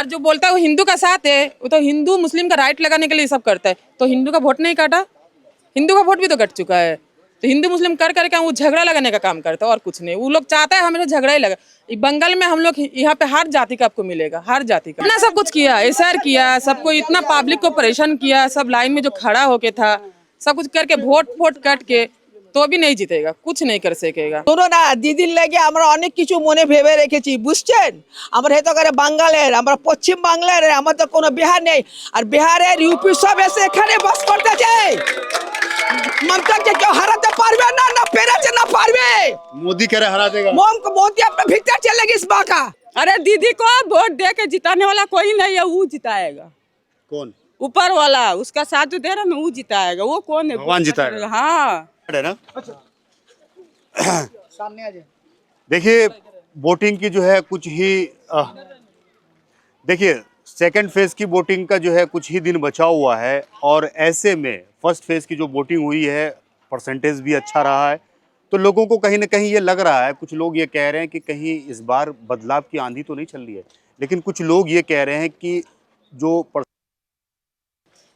और जो बोलता है वो हिंदू का साथ है, वो तो हिंदू मुस्लिम का राइट लगाने के लिए सब करता है। तो हिंदू का वोट नहीं काटा, हिंदू का वोट भी तो कट चुका है। तो हिंदू मुस्लिम कर करके वो झगड़ा लगाने का काम करता है और कुछ नहीं। वो लोग चाहता है हमेशा झगड़ा ही लगा। बंगाल में हम लोग यहाँ पे हर जाति का आपको मिलेगा, हर जाति का। इतना सब कुछ किया, एसआर किया, सबको इतना पब्लिक को परेशान किया, सब लाइन में जो खड़ा होके था, सब कुछ करके वोट कट के तो भी नहीं जीतेगा, कुछ नहीं कर सकेगा। শোনো না, দিদির লেগে আমরা অনেক কিছু মনে ভেবে রেখেছি, বুঝছেন? আমরা হেতো করে বাঙালের, আমরা পশ্চিম বাংলার, আমার তো কোনো বিহার নেই। আর বিহারের ইউপি সব এসে এখানে বাস করতেছে। মমতাকে কেউ হারাতে পারবে না, না পেরেছে না পারবে। मोदी कह रहे हरा देगा। मोदी अपने भीतर चलेगी इस बार का। अरे दीदी को वोट दे के जिताने वाला कोई नहीं है, वो जिताएगा। कौन? ऊपर वाला उसका साथ जो दे रहा ना, वो जिताएगा। वो कौन है? भगवान जिताएगा। हाँ है ना। देखिए वोटिंग की जो है कुछ ही देखिए सेकंड फेज की वोटिंग का जो है कुछ ही दिन बचा हुआ है और ऐसे में फर्स्ट फेज की जो वोटिंग हुई है परसेंटेज भी अच्छा रहा है। तो लोगों को कहीं ना कहीं ये लग रहा है, कुछ लोग ये कह रहे हैं कि कहीं इस बार बदलाव की आंधी तो नहीं चल रही है, लेकिन कुछ लोग ये कह रहे हैं कि जो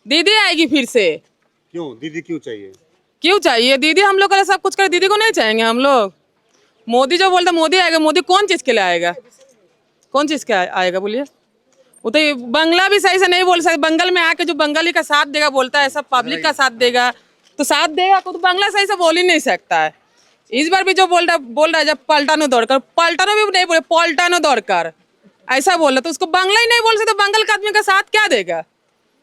दीदी आएगी फिर से। क्यों दीदी क्यों चाहिए? क्यों चाहिए दीदी? हम लोग का सब कुछ करे, दीदी को नहीं चाहेंगे हम लोग? मोदी जो बोलता मोदी आएगा, मोदी कौन चीज के लिए आएगा? कौन चीज के आएगा बोलिए? वो तो बंगला भी सही से नहीं बोल सकते। बंगाल में आके जो बंगाली का साथ देगा बोलता है, सब पब्लिक का साथ देगा, तो साथ देगा तो बंगला सही से बोल ही नहीं सकता है। इस बार भी जो बोल रहा है जब पलटानो दौड़कर, पलटानो भी नहीं बोले, पलटानो दौड़कर ऐसा बोल रहा, तो उसको बंगला ही नहीं बोल सकते। बंगाल का आदमी का साथ क्या देगा?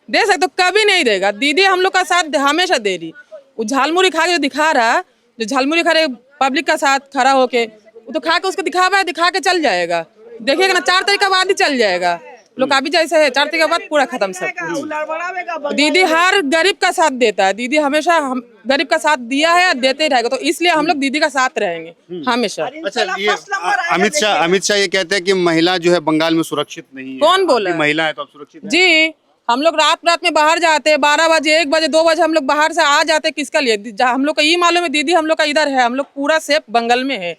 दे सकते? तो कभी नहीं देगा। दीदी हम लोग का साथ हमेशा दे रही। वो झालमुड़ी खा के जो दिखा रहा है, जो झालमुड़ी खा रहे पब्लिक का साथ खड़ा होके, वो तो खा के उसको दिखा के चल जाएगा। देखिएगा ना 4 तारीख के बाद ही चल जाएगा। लोग अभी जैसे है 4 तारीख के बाद पूरा खत्म सब कुछ। दीदी हर गरीब का साथ देता है। दीदी हमेशा गरीब का साथ दिया है, देते ही रहेगा। तो इसलिए हम लोग दीदी का साथ रहेंगे हमेशा। अच्छा ये अमित शाह ये कहते हैं कि महिला जो है बंगाल में सुरक्षित नहीं है। कौन बोला? महिला है तो आप सुरक्षित हैं? जी हम लोग रात में बाहर जाते हैं, 12 बजे 1 बजे 2 बजे हम लोग बाहर से आ जाते हैं। किसका लिए? हम लोग को ये मालूम है दीदी हम लोग का इधर है, हम लोग पूरा सेफ बंगाल में है।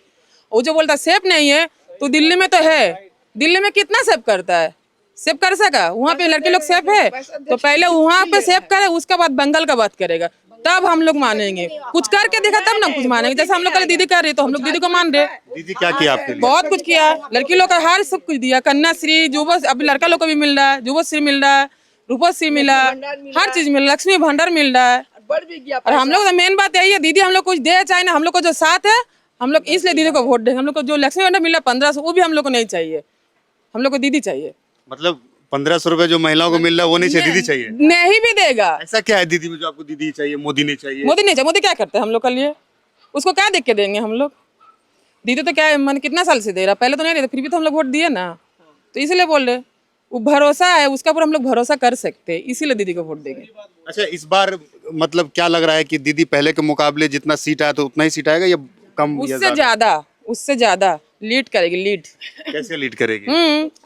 वो जो बोलता है सेफ नहीं है, तो दिल्ली में तो है। दिल्ली में कितना सेफ करता है? सेफ कर सका? वहाँ पे लड़के लोग सेफ है, तो पहले वहाँ पे सेफ करे, उसके बाद बंगाल का बात करेगा, तब हम लोग मानेंगे। कुछ करके देखा तब ना कुछ मानेंगे। जैसे हम लोग कल दीदी कर रही, तो हम लोग दीदी को मान रहे। दीदी क्या किया आपके लिए? बहुत कुछ किया, लड़की लोग का हर सब कुछ दिया। कन्याश्री, जुबश्री, अभी लड़का लोग को भी मिल रहा है, जुबश्री मिल रहा है, रूपश्री मिला, हर चीज मिल, लक्ष्मी भंडार मिल रहा है। और हम लोग मेन बात यही है, दीदी हम लोग कुछ दे चाहे ना, हम लोग को जो साथ है हम लोग इसलिए दीदी को वोट देंगे। हम लोग को जो लक्ष्मी भंडार मिला 1500, वो भी हम लोग को नहीं चाहिए, हम लोग को दीदी चाहिए। मतलब 1500 रुपए जो महिलाओं को मिल रहा है वो नहीं चाहिए, दीदी चाहिए? नहीं भी देगा। ऐसा क्या है दीदी में जो आपको दीदी चाहिए, मोदी नहीं चाहिए? मोदी नहीं चाहिए। मोदी क्या करते हैं हम लोग के लिए? उसको क्या देख के देंगे हम लोग? दीदी तो क्या मन कितना साल से दे रहा, पहले तो नहीं देता, फिर भी तो हम लोग वोट दिए ना। तो इसलिए बोल रहे, वो भरोसा है उसका ऊपर, हम लोग भरोसा कर सकते हैं, इसीलिए दीदी को वोट देंगे। अच्छा इस बार मतलब क्या लग रहा है कि दीदी पहले के मुकाबले जितना सीट आया तो उतना ही सीट आएगा या कम? उससे ज्यादा लीड करेगी। लीड कैसे लीड करेगी?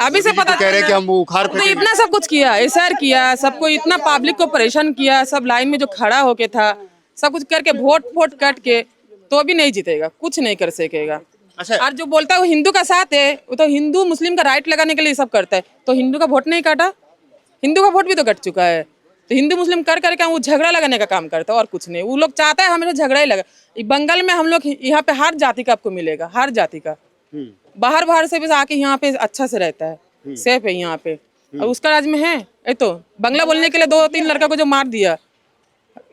अभी से पता कह रहे हैं कि हम उखाड़ तो फेंकेंगे। इतना सब कुछ किया, एसआर किया, सबको इतना पब्लिक को परेशान किया, सब लाइन में जो खड़ा होके था, सब कुछ करके वोट कट के तो भी नहीं जीतेगा, कुछ नहीं कर सकेगा। अच्छा और जो बोलता है वो हिंदू का साथ है, वो तो हिंदू मुस्लिम का राइट लगाने के लिए सब करता है। तो हिंदू का वोट नहीं काटा, हिंदू का वोट भी तो कट चुका है। तो हिंदू मुस्लिम कर करके वो झगड़ा लगाने का काम करता है और कुछ नहीं। वो लोग चाहता है हमेशा झगड़ा ही लगा। बंगाल में हम लोग यहाँ पे हर जाति का आपको मिलेगा, हर जाति का। बाहर से भी आके यहाँ पे अच्छा से रहता है, सेफ है यहाँ पे। और उसका राज्य में है ये तो बंगला बोलने के लिए 2-3 लड़का को जो मार दिया,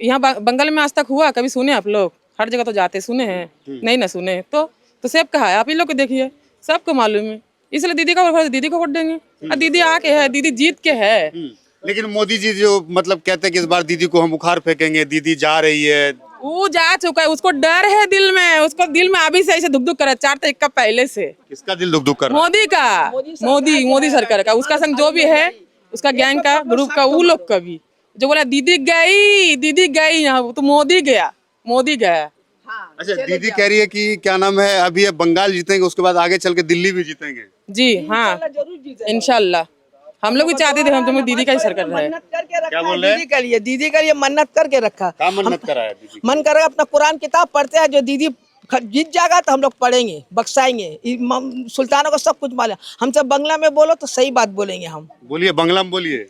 यहाँ बंगाल में आज तक हुआ? कभी सुने आप लोग? हर जगह तो जाते सुने हैं, नहीं ना सुने तो सेफ कहा है? आप ही लोग को देखिए, सबको मालूम है। इसलिए दीदी को वोट देंगे। और दीदी आके है, दीदी जीत के है। लेकिन मोदी जी जो मतलब कहते हैं कि इस बार दीदी को हम उखाड़ फेंकेंगे, दीदी जा रही है। वो जा चुका है, उसको डर है दिल में, उसको दिल में अभी से ऐसे धुक धुक कर रहा है 4 तारीख का पहले से। किसका दिल धुक धुक कर रहा है? मोदी का, मोदी सरकार का, उसका संग जो भी है, उसका गैंग का, ग्रुप का, वो लोग का भी जो बोला दीदी गई यहाँ, तो मोदी गया। अच्छा दीदी कह रही है कि क्या नाम है, अभी ये बंगाल जीतेंगे, उसके बाद आगे चल के दिल्ली भी जीतेंगे। जी हाँ, इंशाल्लाह। हम लोग भी चाहते थे हम दीदी का ही सरकार रहे। क्या बोल रहे हैं? दीदी के लिए मन्नत करके रखा। क्या मन्नत करा है दीदी? मन कर अपना कुरान किताब पढ़ते हैं, जो दीदी जीत जाएगा तो हम लोग पढ़ेंगे, बक्साएंगे। सुल्तानों को सब कुछ मालूम। हमसे बंगला में बोलो तो सही बात बोलेंगे हम। बोलिए, बांग्ला में बोलिए।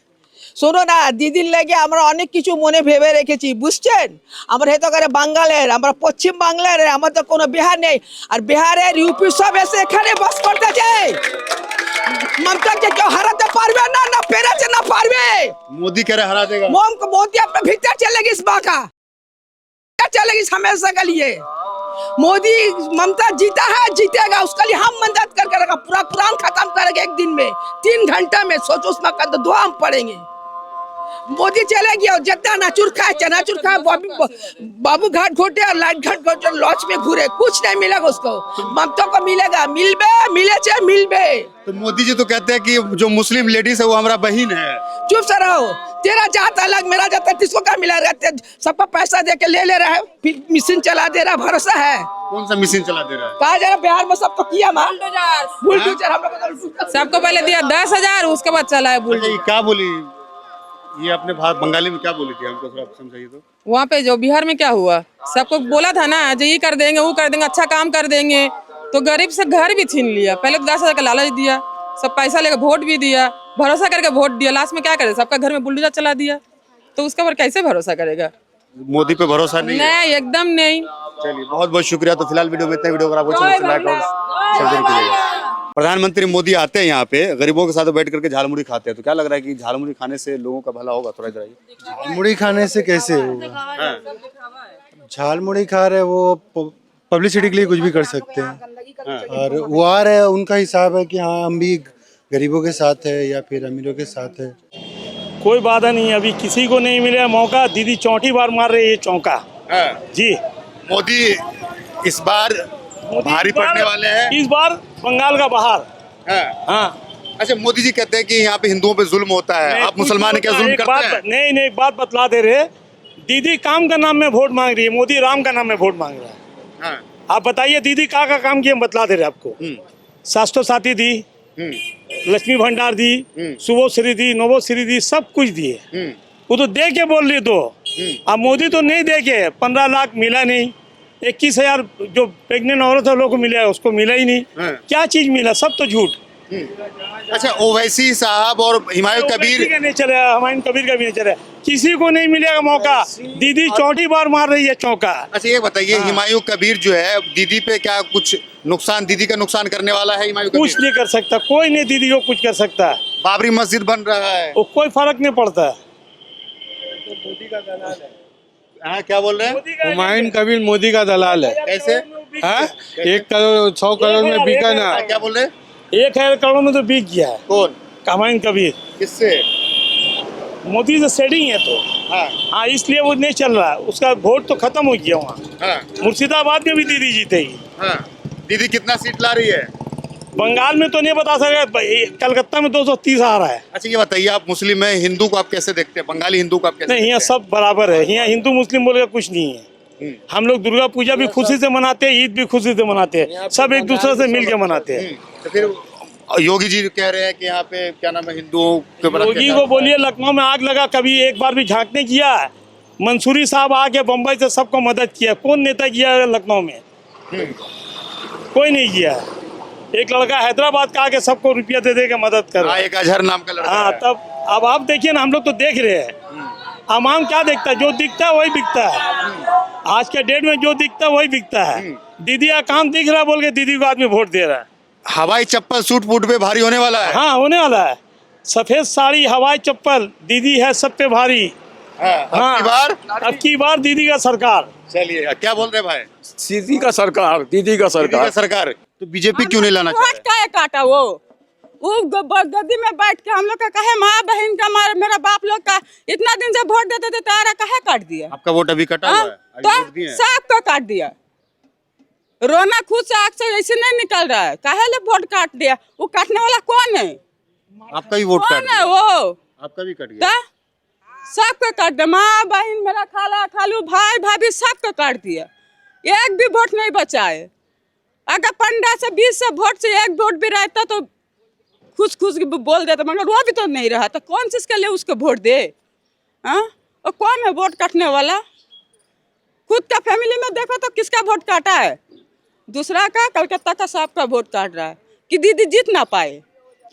শোনো না, দিদির লেগে আমরা অনেক কিছু মনে ভেবে রেখেছি, বুঝছেন? আমরা হেতো করে বাঙালের, আমরা পশ্চিম বাংলার, আমাদের কোনো বিহার নেই। আর বিহারের ইউপি সব এসে এখানে বাস করতেছে। মমতাকে কেউ হারাতে পারবে না, না পেরেছে না পারবে। मोदी कह रहे हरा देगा। मोदी अपने भीतर चलेगी इस बात का, चलेगी हमेशा के लिए। मोदी ममता जीता है, जीतेगा, उसके लिए हम मदद करके रखा। पूरा कुरान खत्म करेंगे एक दिन में, 3 घंटे में। सोचो उसमें कर दुआ हम पढ़ेंगे। मोदी चलेगी और जितना नाचुर खाए, चनाचुर खाए, बाबू घाट घोटे और लाइट घाट घोटे, लॉज में घूरे, कुछ नहीं मिलेगा उसको। ममता को मिलेगा, मिलबे मिले चे मिलबे। तो मोदी जी तो कहते हैं कि जो मुस्लिम लेडीज है वो हमारा बहन है। चुप से रहो, तेरा जात अलग, मेरा जात किसको क्या मिला रहते? सबका पैसा दे के ले रहा है, फिर मशीन चला दे रहा, भरोसा है? कौन सा मशीन चला दे रहा है? कहा जा रहा बिहार में सब तो किया मां बुलडोजर, हम लोग सबको पहले दिया 10,000, उसके बाद चला है बुलडोजर। ये क्या बोली, ये अपने बंगाली में क्या बोली थी, हमको थोड़ा समझाइए तो। वहाँ पे जो बिहार में क्या हुआ, सबको बोला था ना जो ये कर देंगे, वो कर देंगे, अच्छा काम कर देंगे, तो गरीब से घर भी छीन लिया। पहले तो 10,000 का लालच दिया, सब पैसा लेकर वोट भी दिया, भरोसा करके वोट दिया, लास्ट में क्या करे, सबका घर में बुलडोजर चला दिया, तो उसके ऊपर कैसे भरोसा करेगा? मोदी पे भरोसा नहीं है। नहीं, एकदम नहीं। चलिए, बहुत बहुत शुक्रिया। तो फिलहाल वीडियो में इतना। वीडियो अगर आपको अच्छा लगे तो लाइक और शेयर जरूर कीजिएगा। प्रधानमंत्री मोदी आते हैं यहाँ पे, गरीबों के साथ बैठ करके झालमुड़ी खाते हैं, तो क्या लग रहा है कि झालमुड़ी खाने से लोगों का भला होगा? थोड़ा इधर आइए। झालमुड़ी खाने से कैसे होगा? झालमुड़ी खा रहे, वो पब्लिसिटी के लिए कुछ भी कर सकते हैं। और वो आ रहे हैं, उनका हिसाब है कि हाँ हम भी गरीबों के साथ है या फिर अमीरों के साथ है। कोई बाधा नहीं है, अभी किसी को नहीं मिला मौका। दीदी चौथी बार मार रही है चौका। जी, मोदी इस बार भारी पड़ने वाले हैं। इस बार बंगाल का बाहर। हाँ। अच्छा, मोदी जी कहते हैं कि यहाँ पे हिंदुओं पे जुल्म होता है, आप मुसलमान क्या जुल्म करते हैं? नहीं, एक बात बतला दे रहे, दीदी काम का नाम में वोट मांग रही है, मोदी राम का नाम में वोट मांग रहा है। हाँ। आप बताइए दीदी का काम किया, हम बतला दे रहे आपको। स्वास्थ्य साथी दी, लक्ष्मी भंडार दी, शुभश्री दी, नवोश्री दी, सब कुछ दिए। वो तो दे के बोल रही, तो अब मोदी तो नहीं दे के 15 लाख मिला नहीं, 21,000 जो प्रेग्नेंट औरत है लोगों को मिला है, उसको मिला ही नहीं। क्या चीज मिला? सब तो झूठ। अच्छा, ओवैसी साहब और हुमायूं कबीर का नहीं चला, हुमायूं कबीर का भी नहीं चला, किसी को नहीं मिलेगा मौका। दीदी चौथी बार मार रही है चौका। अच्छा, ये बताइए, हुमायूं कबीर जो है दीदी पे क्या कुछ नुकसान, दीदी का नुकसान करने वाला है हुमायूं कबीर? कुछ नहीं कर सकता, कोई नहीं दीदी को कुछ कर सकता है। बाबरी मस्जिद बन रहा है, वो कोई फर्क नहीं पड़ता है। हाँ, क्या बोल रहे हैं? हुमायूं कबीर मोदी का दलाल है। कैसे? 1 करोड़ 100 करोड़ में बिका ना। क्या बोल रहे हैं? 1,000 करोड़ में तो बिक गया है। कौन? हुमायूं कबीर। किससे? मोदी से सेटिंग है तो। हाँ, इसलिए वो नहीं चल रहा है, उसका वोट तो खत्म हो गया वहाँ। मुर्शिदाबाद में भी दीदी जीतेगी। दीदी कितना सीट ला रही है? बंगाल में तो नहीं बता सकता, कलकत्ता में 230 आ रहा है। अच्छा, ये बताइए, आप मुस्लिम है, हिंदू को आप कैसे देखते हैं? बंगाली हिंदू को आप कैसे? नहीं, यहाँ सब बराबर है, यहाँ हिंदू मुस्लिम बोल के कुछ नहीं है। हम लोग दुर्गा पूजा भी खुशी से मनाते हैं, ईद भी खुशी से मनाते हैं, सब एक दूसरे से मिल के मनाते हैं। तो फिर योगी जी कह रहे हैं कि यहाँ पे क्या नाम है, हिंदुओं के बराबर। योगी को बोलिए लखनऊ में आग लगा, कभी एक बार भी झांकने किया? मंसूरी साहब आके बम्बई से सबको मदद किया, कौन नेता किया लखनऊ में? कोई नहीं किया। एक लड़का हैदराबाद का आके सबको रुपया दे दे के मदद कर रहा है। एक अजहर नाम का लड़का। हाँ, तब अब आप देखिए ना, हम लोग तो देख रहे हैं, आवाम क्या देखता है? जो दिखता है वही बिकता है। आज के डेट में जो दिखता है वही बिकता है। दीदी का काम दिख रहा है बोल के दीदी को आदमी वोट दे रहा है। हवाई चप्पल सूट बूट पे भारी होने वाला है। हाँ, होने वाला है। सफेद साड़ी, हवाई चप्पल, दीदी है सब पे भारी। अब की बार दीदी का सरकार। चलिए, क्या बोल रहे भाई? दीदी का सरकार, दीदी का सरकार। तो बीजेपी क्यों नहीं लाना चाहते? क्या काटा वो गद्दी में बैठ के हम लोग का कहे माँ बहन का, मेरा बाप लोग का इतना दिन से वोट देते थे, तारा कहे काट दिया? आपका वोट अभी कटा हुआ है? तो सबको काट दिया। रोना खुद से आँख से ऐसे नहीं निकल रहा है, कहे ले वोट काट दिया? वो काटने वाला कौन है? आपका भी वोट कौन है वो? आपका भी कट गया। सबको काट दिया, माँ बहन, मेरा खाला खालू, भाई भाभी, सबको काट दिया। एक भी वोट नहीं बचा है। अगर 15 से 20 से वोट से एक वोट भी रहता तो खुश खुश बोल देता, मगर वो भी तो नहीं रहा, तो कौन चीज के लिए उसको वोट दे? हाँ, और कौन है वोट काटने वाला? खुद का फैमिली में देखो तो किसका वोट काटा है? दूसरा का कलकत्ता का साहब का वोट काट रहा है कि दीदी जीत ना पाए।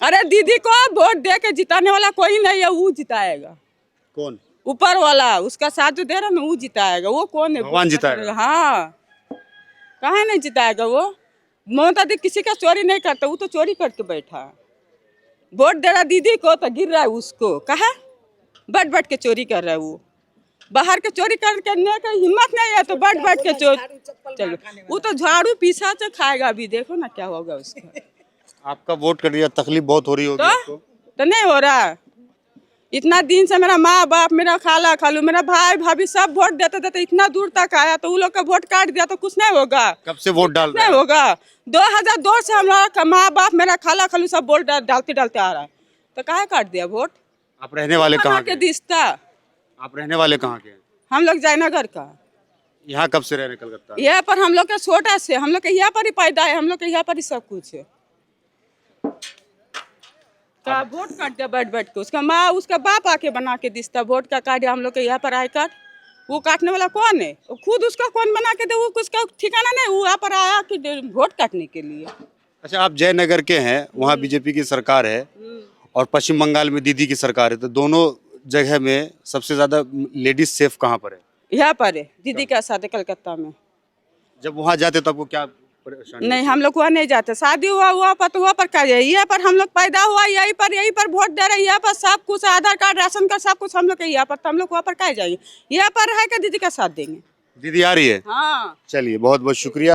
अरे दीदी को वोट दे के जिताने वाला कोई नहीं है, वो जिताएगा। कौन? ऊपर वाला उसका साथ जो दे रहा है ना, वो जिताएगा। वो कौन है? भगवान जिताएगा। हाँ, कहाँ नहीं जिताएगा वो। ममता दी किसी का चोरी नहीं करता, वो तो चोरी करके बैठा है। वोट दे रहा दीदी को तो गिर रहा है उसको। कहा बैठ बैठ के चोरी कर रहा है वो। बाहर के चोरी करने का हिम्मत नहीं है तो बैठ बैठ के चलो, वो तो झाड़ू पीछा से खाएगा। अभी देखो ना क्या होगा उसका। आपका वोट कर दिया, तकलीफ बहुत हो रही होगी आपको? तो नहीं हो रहा। इतना दिन से मेरा माँ बाप, मेरा खाला खालू, मेरा भाई भाभी सब वोट देते देते इतना दूर तक आया, तो वो लोग का वोट काट दिया तो कुछ नहीं होगा। कब से वोट डाल रहे नहीं हैं? होगा। 2002 से हम लोग का माँ बाप, मेरा खाला खालू सब वोट डालते डालते आ रहा है, तो काहे काट दिया वोट? आप रहने वाले कहाँ के? दिस्ता। आप रहने वाले कहाँ के हैं? हम लोग जयनगर का। यहाँ कब से रह रहे हैं कलकत्ता? यहाँ पर हम लोग का छोटा से, हम लोग के यहाँ पर ही पैदा है, हम लोग के यहाँ पर ही सब कुछ है। का वोट काट दिया बैठ बैठ के। उसका माँ उसका बाप आके बना के दिस्ता वोट का कार्ड हम लोग के यहाँ पर आई कार्ड। वो काटने वाला कौन है? वो खुद उसका कौन बना के दे, वो उसका ठिकाना नहीं। वो यहाँ पर आया कि वोट काटने के लिए। अच्छा, आप जयनगर के हैं, वहाँ बीजेपी की सरकार है और पश्चिम बंगाल में दीदी की सरकार है, तो दोनों जगह में सबसे ज्यादा लेडीज सेफ कहाँ पर है? यहाँ पर है दीदी का साथ कलकत्ता में। जब वहाँ जाते तो आपको क्या परेशानी? नहीं, हम लोग वहाँ नहीं जाते। शादी हुआ पर तो वहाँ पर क्या जाए? यहाँ पर हम लोग पैदा हुआ, यहीं पर वोट दे रहे हैं। यहाँ पर सब कुछ आधार कार्ड राशन कार्ड सब कुछ हम लोग के यहाँ पर, तो हम लोग वहाँ पर क्या जाएंगे? यहाँ पर है क्या दीदी का साथ देंगे? दीदी आ रही है? हाँ। चलिए, बहुत बहुत शुक्रिया।